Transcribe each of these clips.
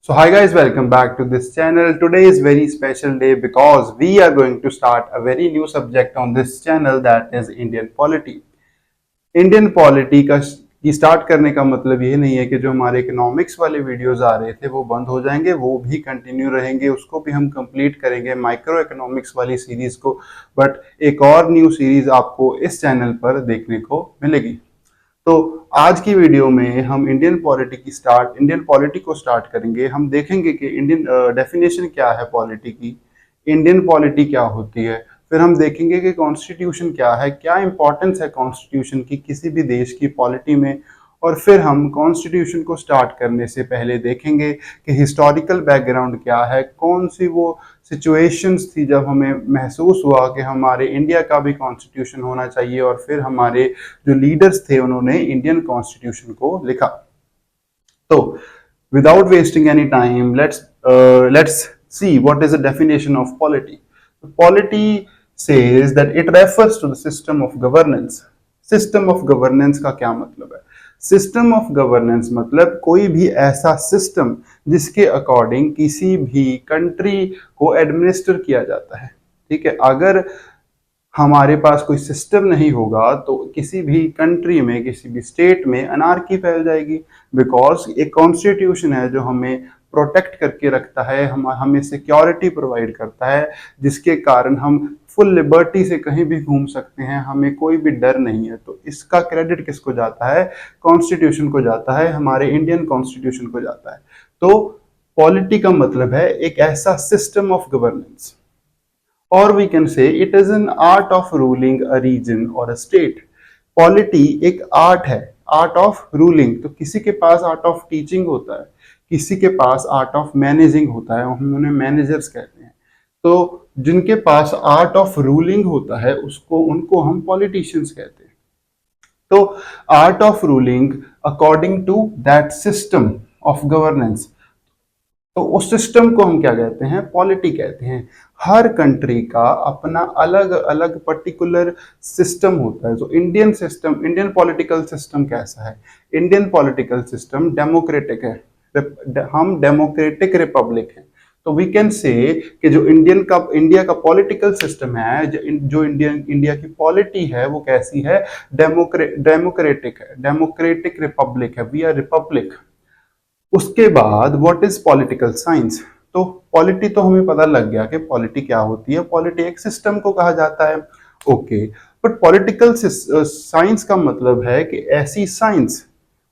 So hi guys, welcome back to this channel. Today is very special day because we are going to start a very new subject on this channel, that is Indian polity. Indian polity का की start करने का मतलब ये नहीं है कि जो हमारे इकोनॉमिक्स वाले वीडियोस आ रहे थे वो बंद हो जाएंगे, वो भी कंटिन्यू रहेंगे, उसको भी हम कंप्लीट करेंगे माइक्रो इकोनॉमिक्स वाली सीरीज को। बट एक और न्यू सीरीज आपको इस चैनल पर देखने को मिलेगी। तो आज की वीडियो में हम इंडियन पॉलिटी को स्टार्ट करेंगे। हम देखेंगे कि इंडियन डेफिनेशन क्या है पॉलिटी की, इंडियन पॉलिटी क्या होती है, फिर हम देखेंगे कि कॉन्स्टिट्यूशन क्या है, क्या इंपॉर्टेंस है कॉन्स्टिट्यूशन की किसी भी देश की पॉलिटी में। और फिर हम कॉन्स्टिट्यूशन को स्टार्ट करने से पहले देखेंगे कि हिस्टोरिकल बैकग्राउंड क्या है, कौन सी वो सिचुएशंस थी जब हमें महसूस हुआ कि हमारे इंडिया का भी कॉन्स्टिट्यूशन होना चाहिए, और फिर हमारे जो लीडर्स थे उन्होंने इंडियन कॉन्स्टिट्यूशन को लिखा। तो without wasting any time let's see what is the definition of polity. Polity says that it refers to the system of governance. System of governance का क्या मतलब है? सिस्टम ऑफ गवर्नेंस मतलब कोई भी ऐसा सिस्टम जिसके अकॉर्डिंग किसी भी कंट्री को एडमिनिस्टर किया जाता है। ठीक है, अगर हमारे पास कोई सिस्टम नहीं होगा तो किसी भी कंट्री में, किसी भी स्टेट में अनार्की फैल जाएगी। बिकॉज एक कॉन्स्टिट्यूशन है जो हमें प्रोटेक्ट करके रखता है, हमें सिक्योरिटी प्रोवाइड करता है, जिसके कारण हम फुल लिबर्टी से कहीं भी घूम सकते हैं, हमें कोई भी डर नहीं है। तो इसका क्रेडिट किसको जाता है? कॉन्स्टिट्यूशन को जाता है, हमारे इंडियन कॉन्स्टिट्यूशन को जाता है। तो पॉलिटी का मतलब है एक ऐसा सिस्टम ऑफ गवर्नेंस, और we can say it is an art of ruling a region और अ स्टेट। पॉलिटी एक आर्ट है, आर्ट ऑफ रूलिंग। तो किसी के पास आर्ट ऑफ टीचिंग होता है, किसी के पास आर्ट ऑफ मैनेजिंग होता है, हम उन्हें मैनेजर्स कहते हैं। तो जिनके पास आर्ट ऑफ रूलिंग होता है उनको हम पॉलिटिशियंस कहते हैं। तो art of ruling according to that system of governance, तो उस सिस्टम को हम क्या कहते हैं? पॉलिटी कहते हैं। हर कंट्री का अपना अलग अलग पर्टिकुलर सिस्टम होता है। तो इंडियन पॉलिटिकल सिस्टम कैसा है? इंडियन पॉलिटिकल सिस्टम डेमोक्रेटिक है, हम डेमोक्रेटिक रिपब्लिक हैं। तो वी कैन से कि जो इंडिया का पॉलिटिकल सिस्टम है, जो इंडिया की पॉलिटी है वो कैसी है? डेमोक्रेटिक है, डेमोक्रेटिक रिपब्लिक है, वी आर रिपब्लिक। उसके बाद व्हाट इज पॉलिटिकल साइंस? तो पॉलिटी तो हमें पता लग गया कि पॉलिटी क्या होती है, पॉलिटी एक सिस्टम को कहा जाता है। ओके, बट पॉलिटिकल साइंस का मतलब है कि ऐसी साइंस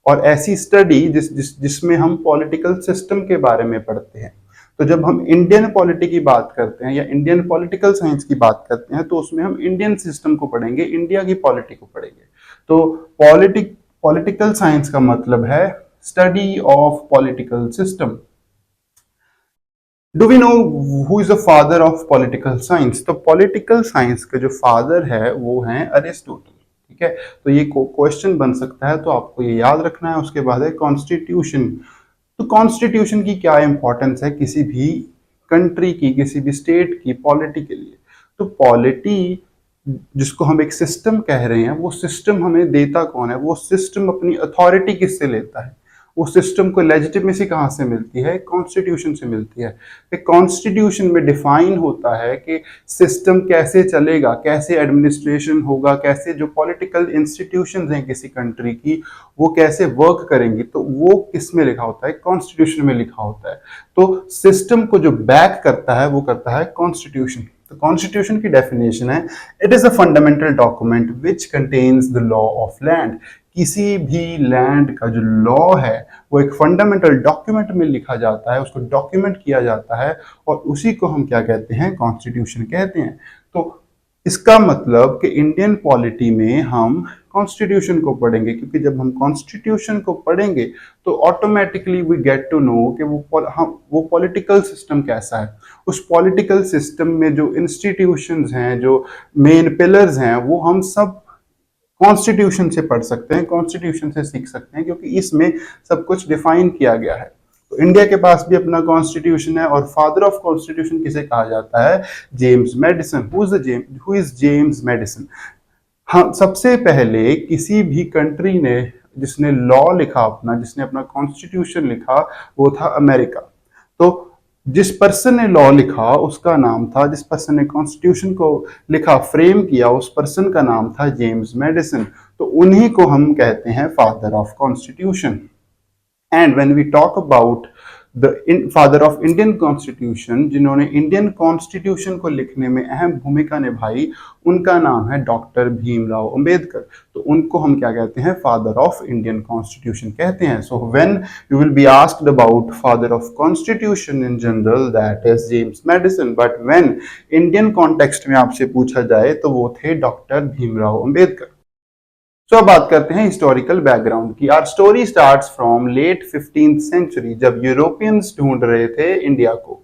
और ऐसी स्टडी जिसमें हम पॉलिटिकल सिस्टम के बारे में पढ़ते हैं। तो जब हम इंडियन पॉलिटी की बात करते हैं या इंडियन पॉलिटिकल साइंस की बात करते हैं तो उसमें हम इंडियन सिस्टम को पढ़ेंगे, इंडिया की पॉलिटी को पढ़ेंगे। तो पॉलिटिकल साइंस का मतलब है study of political system. Do we know who is the father of political science? तो political science के जो father है वो हैं अरिस्टोटल। ठीक है, तो ये क्वेश्चन बन सकता है, तो आपको ये याद रखना है। उसके बाद है कॉन्स्टिट्यूशन। तो कॉन्स्टिट्यूशन की क्या इंपॉर्टेंस है किसी भी कंट्री की, किसी भी स्टेट की पॉलिटी के लिए? तो पॉलिटी जिसको हम एक सिस्टम कह रहे हैं, वो सिस्टम हमें देता कौन है? वो सिस्टम अपनी अथॉरिटी किससे लेता है? वो सिस्टम को लेजिटिमेसी कहाँ से मिलती है? कॉन्स्टिट्यूशन से मिलती है। कॉन्स्टिट्यूशन में डिफाइन होता है कि सिस्टम कैसे चलेगा, कैसे एडमिनिस्ट्रेशन होगा, कैसे जो पॉलिटिकल इंस्टीट्यूशंस हैं किसी कंट्री की वो कैसे वर्क करेंगी। तो वो किस में लिखा होता है? कॉन्स्टिट्यूशन में लिखा होता है। तो सिस्टम को जो बैक करता है वो करता है कॉन्स्टिट्यूशन। तो कॉन्स्टिट्यूशन की डेफिनेशन है, it is a fundamental document which contains the law of land. किसी भी लैंड का जो लॉ है वो एक फंडामेंटल डॉक्यूमेंट में लिखा जाता है, उसको डॉक्यूमेंट किया जाता है, और उसी को हम क्या कहते हैं? कॉन्स्टिट्यूशन कहते हैं। तो इसका मतलब कि इंडियन पॉलिटी में हम कॉन्स्टिट्यूशन को पढ़ेंगे, क्योंकि जब हम कॉन्स्टिट्यूशन को पढ़ेंगे तो automatically we get to know कि वो पॉलिटिकल सिस्टम कैसा है। उस पॉलिटिकल सिस्टम में जो इंस्टीट्यूशंस हैं, जो मेन पिलर्स हैं, वो हम सब कॉन्स्टिट्यूशन से पढ़ सकते हैं, कॉन्स्टिट्यूशन से सीख सकते हैं, क्योंकि इसमें सब कुछ डिफाइन किया गया है। तो इंडिया के पास भी अपना कॉन्स्टिट्यूशन है, और फादर ऑफ कॉन्स्टिट्यूशन किसे कहा जाता है? James Madison. Who is James Madison? हाँ, सबसे पहले किसी भी कंट्री ने जिसने लॉ लिखा अपना, जिसने अपना कॉन्स्टिट्यूशन लिखा, वो था अमेरिका। तो जिस पर्सन ने लॉ लिखा उसका नाम था, जिस पर्सन ने कॉन्स्टिट्यूशन को लिखा, फ्रेम किया, उस पर्सन का नाम था जेम्स मैडिसन। तो उन्हीं को हम कहते हैं father of constitution. And when we talk about the father of Indian constitution, जिन्होंने इंडियन कॉन्स्टिट्यूशन को लिखने में अहम भूमिका निभाई, उनका नाम है डॉक्टर भीमराव अंबेडकर। तो उनको हम क्या कहते हैं? फादर ऑफ इंडियन कॉन्स्टिट्यूशन कहते हैं। So when you will be asked about father of constitution in general, that is James Madison, but when Indian context में आपसे पूछा जाए तो वो थे डॉक्टर भीमराव अंबेडकर। अब बात करते हैं हिस्टोरिकल बैकग्राउंड की। Our story starts from late 15th century, जब यूरोपियंस ढूंढ रहे थे इंडिया को।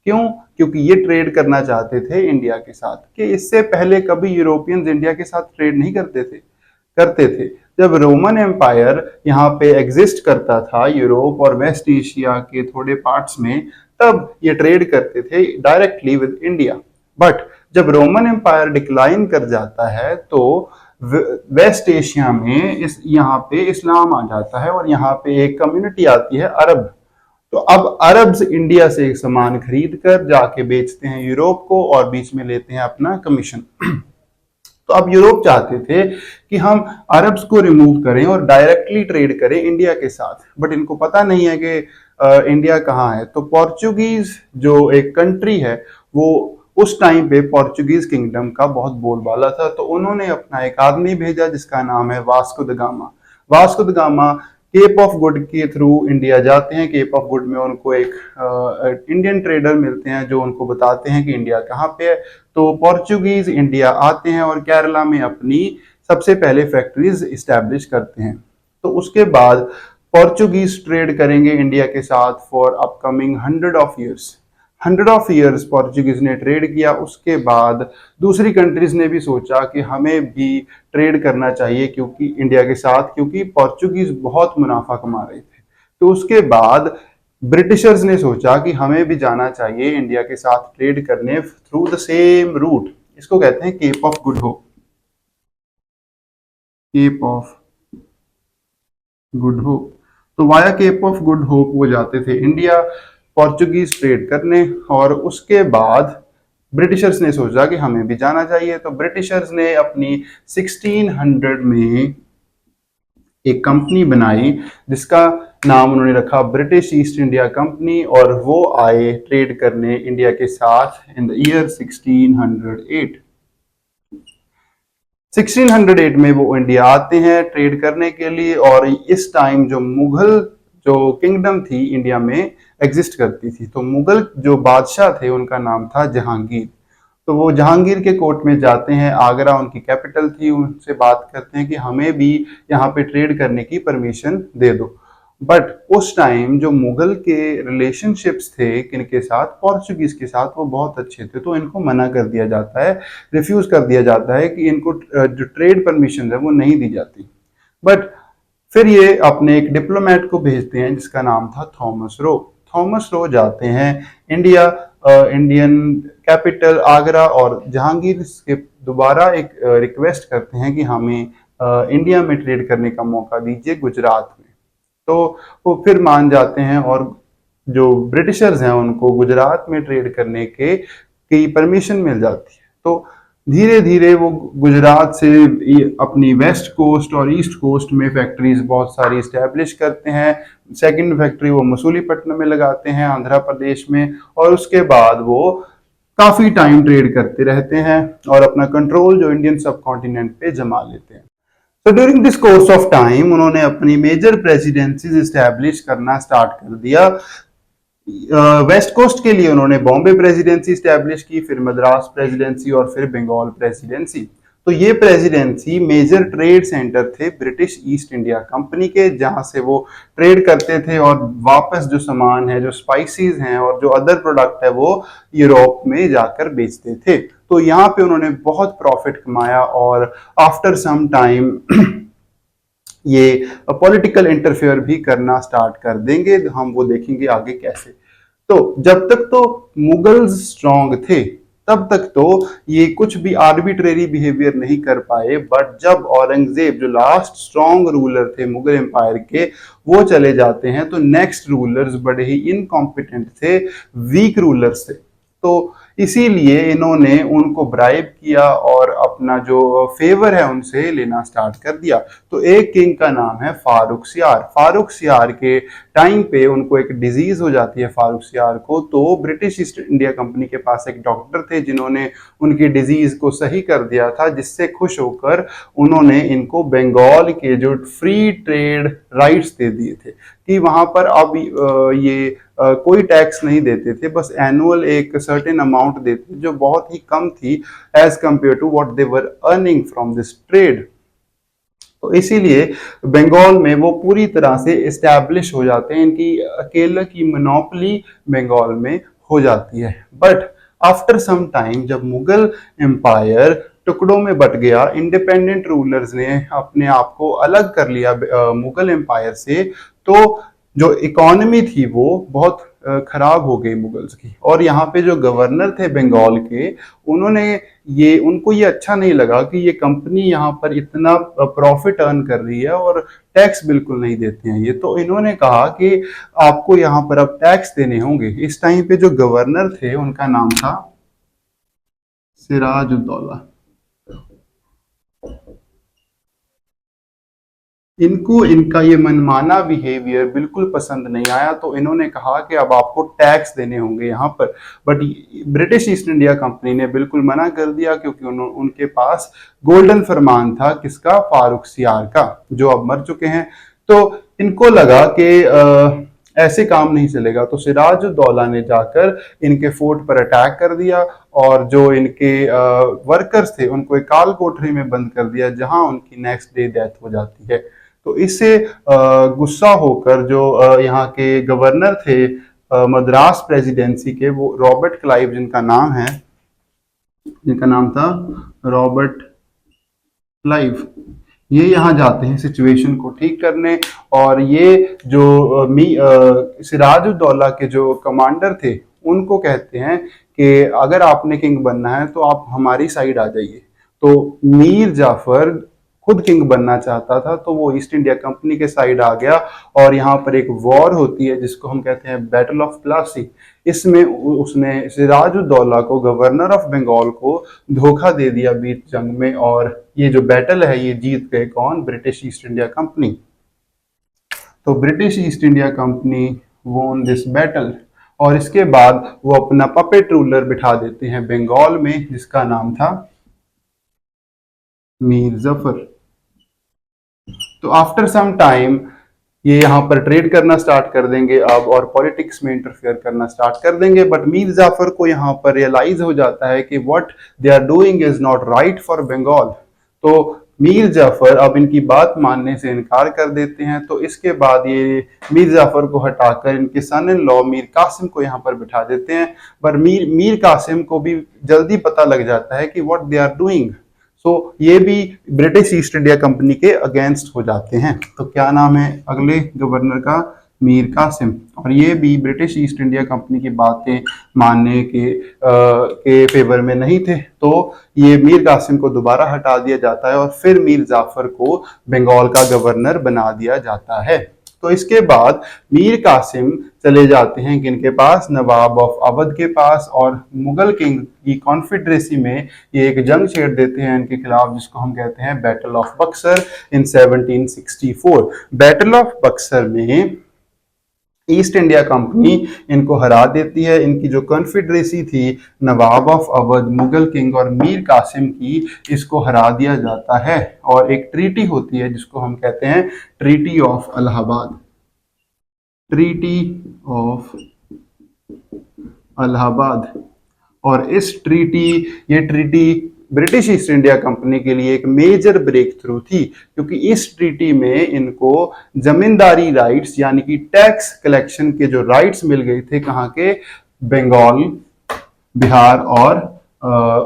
क्यों? क्योंकि ये ट्रेड करना चाहते थे इंडिया के साथ। कि इससे पहले कभी यूरोपियंस इंडिया के साथ ट्रेड नहीं करते थे। जब रोमन एम्पायर यहाँ पे एग्जिस्ट करता था यूरोप और वेस्ट एशिया के थोड़े पार्ट्स में, तब ये ट्रेड करते थे डायरेक्टली विद इंडिया। बट जब रोमन एम्पायर डिक्लाइन कर जाता है तो वेस्ट एशिया में यहाँ पे इस्लाम आ जाता है और यहाँ पे एक कम्युनिटी आती है अरब। तो अब अरब्स इंडिया से एक सामान खरीद कर जाके बेचते हैं यूरोप को और बीच में लेते हैं अपना कमीशन। तो अब यूरोप चाहते थे कि हम अरब्स को रिमूव करें और डायरेक्टली ट्रेड करें इंडिया के साथ, बट इनको पता नहीं है कि इंडिया कहाँ है। तो पोर्चुगीज जो एक कंट्री है, वो उस टाइम पे पोर्चुगीज किंगडम का बहुत बोलबाला था। तो उन्होंने अपना एक आदमी भेजा जिसका नाम है Vasco da Gama. Vasco da Gama Cape of Good के थ्रू इंडिया जाते हैं। केप ऑफ गुड में उनको एक इंडियन ट्रेडर मिलते हैं जो उनको बताते हैं कि इंडिया कहाँ पे है। तो पोर्चुगीज इंडिया आते हैं और केरला में अपनी सबसे पहले फैक्ट्रीज इस्टेब्लिश करते हैं। तो उसके बाद पोर्चुगीज ट्रेड करेंगे इंडिया के साथ for upcoming 100 of years Portuguese ने ट्रेड किया। उसके बाद दूसरी कंट्रीज ने भी सोचा कि हमें भी ट्रेड करना चाहिए क्योंकि इंडिया के साथ, क्योंकि पोर्चुगीज बहुत मुनाफा कमा रहे थे। तो उसके बाद ब्रिटिशर्स ने सोचा कि हमें भी जाना चाहिए इंडिया के साथ ट्रेड करने थ्रू द सेम रूट। इसको कहते हैं Cape of Good Hope. Cape of Good Hope. तो via Cape of Good Hope वो जाते थे इंडिया पोर्चुगीज ट्रेड करने, और उसके बाद ब्रिटिशर्स ने सोचा कि हमें भी जाना चाहिए। तो ब्रिटिशर्स ने अपनी 1600 में एक कंपनी बनाई जिसका नाम उन्होंने रखा ब्रिटिश ईस्ट इंडिया कंपनी, और वो आए ट्रेड करने इंडिया के साथ इन द ईयर 1608। 1608 में वो इंडिया आते हैं ट्रेड करने के लिए। और इस टाइम जो मुगल जो किंगडम थी इंडिया में एग्जिस्ट करती थी, तो मुगल जो बादशाह थे उनका नाम था जहांगीर। तो वो जहांगीर के कोर्ट में जाते हैं, आगरा उनकी कैपिटल थी, उनसे बात करते हैं कि हमें भी यहाँ पे ट्रेड करने की परमिशन दे दो। बट उस टाइम जो मुगल के रिलेशनशिप्स थे किनके साथ? पोर्चुगीज के साथ, वो बहुत अच्छे थे। तो इनको मना कर दिया जाता है, रिफ्यूज कर दिया जाता है कि इनको जो ट्रेड परमिशन है वो नहीं दी जाती। बट फिर ये अपने एक डिप्लोमेट को भेजते हैं जिसका नाम था थॉमस रो। थॉमस रो जाते हैं इंडिया, इंडियन कैपिटल आगरा, और जहांगीर से दोबारा एक रिक्वेस्ट करते हैं कि हमें इंडिया में ट्रेड करने का मौका दीजिए गुजरात में। तो वो फिर मान जाते हैं और जो ब्रिटिशर्स हैं उनको गुजरात में ट्रेड करने की परमिशन मिल जाती है। तो धीरे धीरे वो गुजरात से अपनी वेस्ट कोस्ट और ईस्ट कोस्ट में फैक्ट्रीज बहुत सारी इस्टेब्लिश करते हैं। सेकंड फैक्ट्री वो मसूलीपट्टनम में लगाते हैं आंध्र प्रदेश में, और उसके बाद वो काफी टाइम ट्रेड करते रहते हैं और अपना कंट्रोल जो इंडियन सब कॉन्टिनेंट पे जमा लेते हैं। तो during this course of time उन्होंने अपनी मेजर प्रेसिडेंसीज इस्टेब्लिश करना स्टार्ट कर दिया। वेस्ट कोस्ट के लिए उन्होंने बॉम्बे प्रेसिडेंसी स्टैब्लिश की, फिर मद्रास प्रेसिडेंसी और फिर बंगाल प्रेसिडेंसी। तो ये प्रेसिडेंसी मेजर ट्रेड सेंटर थे ब्रिटिश ईस्ट इंडिया कंपनी के, जहां से वो ट्रेड करते थे और वापस जो सामान है, जो स्पाइसेस हैं और जो अदर प्रोडक्ट है, वो यूरोप में जाकर बेचते थे। तो यहाँ पे उन्होंने बहुत प्रॉफिट कमाया और आफ्टर सम टाइम ये पॉलिटिकल इंटरफेयर भी करना स्टार्ट कर देंगे। हम वो देखेंगे आगे कैसे। तो जब तक तो मुगल्स स्ट्रांग थे, तब तक तो ये कुछ भी आर्बिट्रेरी बिहेवियर नहीं कर पाए, बट जब औरंगजेब जो लास्ट स्ट्रॉन्ग रूलर थे मुगल एम्पायर के वो चले जाते हैं तो नेक्स्ट रूलर्स बड़े ही इनकॉम्पिटेंट थे, वीक रूलर्स थे। तो इसीलिए इन्होंने उनको ब्राइब किया और अपना जो फेवर है उनसे लेना स्टार्ट कर दिया। तो एक किंग का नाम है फारूक सियार। फारूक सियार के टाइम पे उनको एक डिजीज हो जाती है फारूक सियार को, तो ब्रिटिश ईस्ट इंडिया कंपनी के पास एक डॉक्टर थे जिन्होंने उनकी डिजीज को सही कर दिया था, जिससे खुश होकर उन्होंने इनको बंगाल के जो फ्री ट्रेड राइट्स दे दिए थे कि वहां पर अब ये कोई टैक्स नहीं देते थे, बस एनुअल एक सर्टेन अमाउंट देते जो बहुत ही कम थी as compare to what they were earning from this trade. तो इसीलिए बंगाल में वो पूरी तरह से इस्टेब्लिश हो जाते हैं, इनकी अकेले की मोनोपोली बंगाल में हो जाती है। बट आफ्टर सम टाइम जब मुगल एम्पायर टुकड़ों में बट गया, इंडिपेंडेंट रूलर्स ने अपने आप को अलग कर लिया मुगल एम्पायर से, तो जो इकोनॉमी थी वो बहुत खराब हो गई मुगल्स की। और यहाँ पे जो गवर्नर थे बंगाल के, उन्होंने उनको ये अच्छा नहीं लगा कि ये कंपनी यहाँ पर इतना प्रॉफिट अर्न कर रही है और टैक्स बिल्कुल नहीं देते हैं ये। तो इन्होंने कहा कि आपको यहाँ पर अब टैक्स देने होंगे। इस टाइम पे जो गवर्नर थे उनका नाम था सिराजुद्दौला। इनको इनका ये मनमाना बिहेवियर बिल्कुल पसंद नहीं आया, तो इन्होंने कहा कि अब आपको टैक्स देने होंगे यहाँ पर। But British east India company ने बिल्कुल मना कर दिया, क्योंकि उनके पास गोल्डन फरमान था किसका, फारूक सियार का, जो अब मर चुके हैं। तो इनको लगा कि ऐसे काम नहीं चलेगा, तो सिराजुद्दौला ने जाकर इनके फोर्ट पर अटैक कर दिया और जो इनके वर्कर्स थे उनको एक काल कोठरी में बंद कर दिया, जहां उनकी नेक्स्ट डे डेथ हो जाती है। तो इससे गुस्सा होकर जो यहाँ के गवर्नर थे मद्रास प्रेसिडेंसी के, वो रॉबर्ट क्लाइव जिनका नाम था रॉबर्ट क्लाइव, ये यहाँ जाते हैं सिचुएशन को ठीक करने। और ये जो सिराजुद्दौला के जो कमांडर थे उनको कहते हैं कि अगर आपने किंग बनना है तो आप हमारी साइड आ जाइए। तो मीर जाफर खुद किंग बनना चाहता था, तो वो ईस्ट इंडिया कंपनी के साइड आ गया और यहाँ पर एक वॉर होती है जिसको हम कहते हैं बैटल ऑफ प्लासी। इसमें उसने सिराजुद्दौला को, गवर्नर ऑफ बंगाल को, धोखा दे दिया बीच जंग में, और ये जो बैटल है ये जीत गए कौन, ब्रिटिश ईस्ट इंडिया कंपनी। तो ब्रिटिश ईस्ट इंडिया कंपनी वोन दिस बैटल, और इसके बाद वो अपना पपेट रूलर बिठा देते हैं बंगाल में, जिसका नाम था मीर जफर। तो आफ्टर सम टाइम ये यहाँ पर ट्रेड करना स्टार्ट कर देंगे अब, और पॉलिटिक्स में इंटरफेयर करना स्टार्ट कर देंगे। बट मीर जाफर को यहाँ पर रियलाइज हो जाता है कि what they are doing is not right for Bengal. तो मीर जाफर अब इनकी बात मानने से इनकार कर देते हैं। तो इसके बाद ये मीर जाफर को हटाकर इनके सन इन लॉ मीर कासिम को यहाँ पर बिठा देते हैं। पर मीर कासिम को भी जल्दी पता लग जाता है कि व्हाट दे आर डूइंग। सो ये भी ब्रिटिश ईस्ट इंडिया कंपनी के अगेंस्ट हो जाते हैं। तो क्या नाम है अगले गवर्नर का, मीर कासिम, और ये भी ब्रिटिश ईस्ट इंडिया कंपनी की बातें मानने के फेवर में नहीं थे। तो ये मीर कासिम को दोबारा हटा दिया जाता है और फिर मीर जाफर को बंगाल का गवर्नर बना दिया जाता है। तो इसके बाद मीर कासिम चले जाते हैं किनके पास, नवाब ऑफ अवध के पास, और मुगल किंग की कॉन्फेडरेसी में ये एक जंग छेड़ देते हैं इनके खिलाफ, जिसको हम कहते हैं battle of Buxar in 1764। Battle of Buxar में ईस्ट इंडिया कंपनी इनको हरा देती है। इनकी जो कॉन्फेडरेसी थी नवाब ऑफ अवध, मुगल किंग और मीर कासिम की, इसको हरा दिया जाता है और एक ट्रीटी होती है जिसको हम कहते हैं treaty of Allahabad. Treaty of Allahabad. और ये treaty British east India company के लिए एक मेजर ब्रेक थ्रू थी, क्योंकि इस ट्रीटी में इनको जमींदारी राइट्स यानी कि टैक्स कलेक्शन के जो राइट्स मिल गए थे, कहाँ के, बंगाल, बिहार और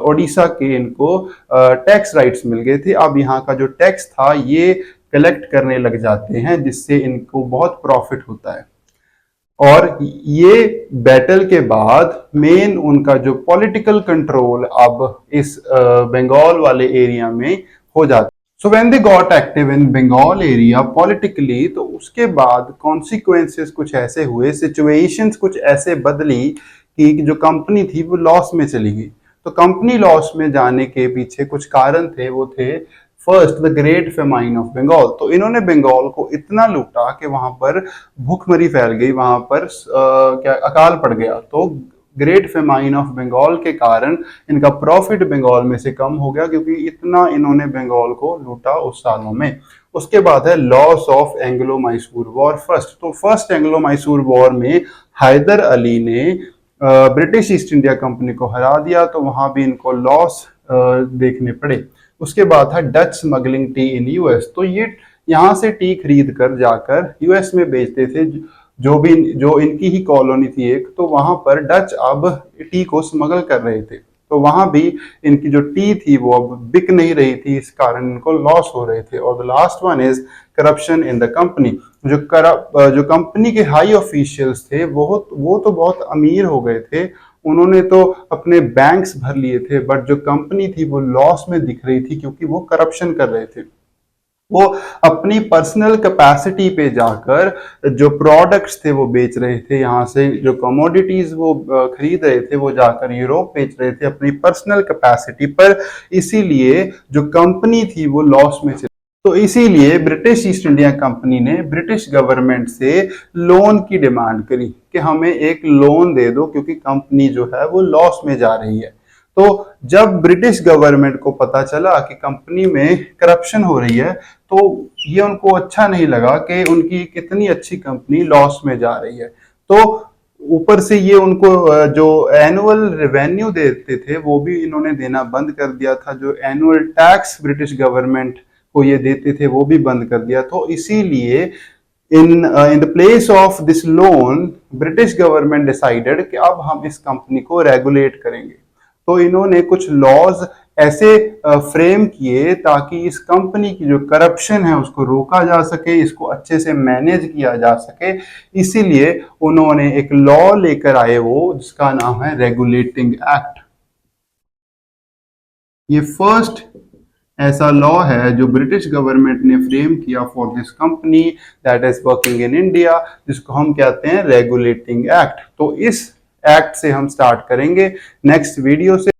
ओडिशा के इनको टैक्स राइट्स मिल गए थे। अब यहाँ का जो टैक्स था ये कलेक्ट करने लग जाते हैं, जिससे इनको बहुत प्रॉफिट होता है। और ये बैटल के बाद मेन उनका जो पॉलिटिकल कंट्रोल अब इस बंगाल वाले एरिया में हो जाता। So when they got active in Bengal area politically, तो उसके बाद कॉन्सिक्वेंसेस कुछ ऐसे हुए, सिचुएशंस कुछ ऐसे बदली कि जो कंपनी थी वो लॉस में चली गई। तो कंपनी लॉस में जाने के पीछे कुछ कारण थे, वो थे first the great famine of Bengal. तो इन्होंने बंगाल को इतना लूटा कि वहां पर भूखमरी फैल गई, वहां पर क्या अकाल पड़ गया। तो ग्रेट फेमाइन ऑफ बंगाल के कारण इनका प्रॉफिट बंगाल में से कम हो गया, क्योंकि इतना इन्होंने बंगाल को लूटा उस सालों में। उसके बाद है loss of Anglo Mysore war first. तो फर्स्ट एंग्लो मैसूर वॉर में हैदर अली ने ब्रिटिश ईस्ट इंडिया कंपनी को हरा दिया, तो वहां भी इनको लॉस देखने पड़े। उसके बाद था Dutch smuggling T in US. तो ये यहाँ से टी खरीद कर जाकर यूएस में बेचते थे, जो इनकी ही कॉलोनी थी एक, तो वहां पर डच अब टी को स्मगल कर रहे थे। तो वहां भी इनकी जो टी थी वो अब बिक नहीं रही थी, इस कारण इनको लॉस हो रहे थे। और the last one is corruption in the company. जो कंपनी के हाई ऑफिशियल्स थे वो तो बहुत अमीर हो गए थे, उन्होंने तो अपने बैंक्स भर लिए थे, बट जो कंपनी थी वो लॉस में दिख रही थी, क्योंकि वो करप्शन कर रहे थे। वो अपनी पर्सनल कैपेसिटी पे जाकर जो प्रोडक्ट्स थे वो बेच रहे थे, यहाँ से जो कमोडिटीज वो खरीद रहे थे वो जाकर यूरोप बेच रहे थे अपनी पर्सनल कैपेसिटी पर। इसीलिए जो कंपनी थी वो लॉस में चली। तो इसीलिए ब्रिटिश ईस्ट इंडिया कंपनी ने ब्रिटिश गवर्नमेंट से लोन की डिमांड करी कि हमें एक लोन दे दो, क्योंकि कंपनी जो है वो लॉस में जा रही है। तो जब ब्रिटिश गवर्नमेंट को पता चला कि कंपनी में करप्शन हो रही है, तो ये उनको अच्छा नहीं लगा कि उनकी कितनी अच्छी कंपनी लॉस में जा रही है। तो ऊपर से ये उनको जो एनुअल रेवेन्यू देते थे वो भी इन्होंने देना बंद कर दिया था। जो एनुअल टैक्स ब्रिटिश गवर्नमेंट को ये देते थे वो भी बंद कर दिया। तो इसीलिए in the place of this loan British government decided कि अब हम इस कंपनी को रेगुलेट करेंगे। तो इन्होंने कुछ लॉज ऐसे फ्रेम किए ताकि इस कंपनी की जो करप्शन है उसको रोका जा सके, इसको अच्छे से मैनेज किया जा सके। इसीलिए उन्होंने एक लॉ लेकर आए वो, जिसका नाम है रेगुलेटिंग एक्ट। ये फर्स्ट ऐसा लॉ है जो ब्रिटिश गवर्नमेंट ने फ्रेम किया for this company that is working in India, जिसको हम कहते हैं रेगुलेटिंग एक्ट। तो इस एक्ट से हम स्टार्ट करेंगे नेक्स्ट वीडियो से।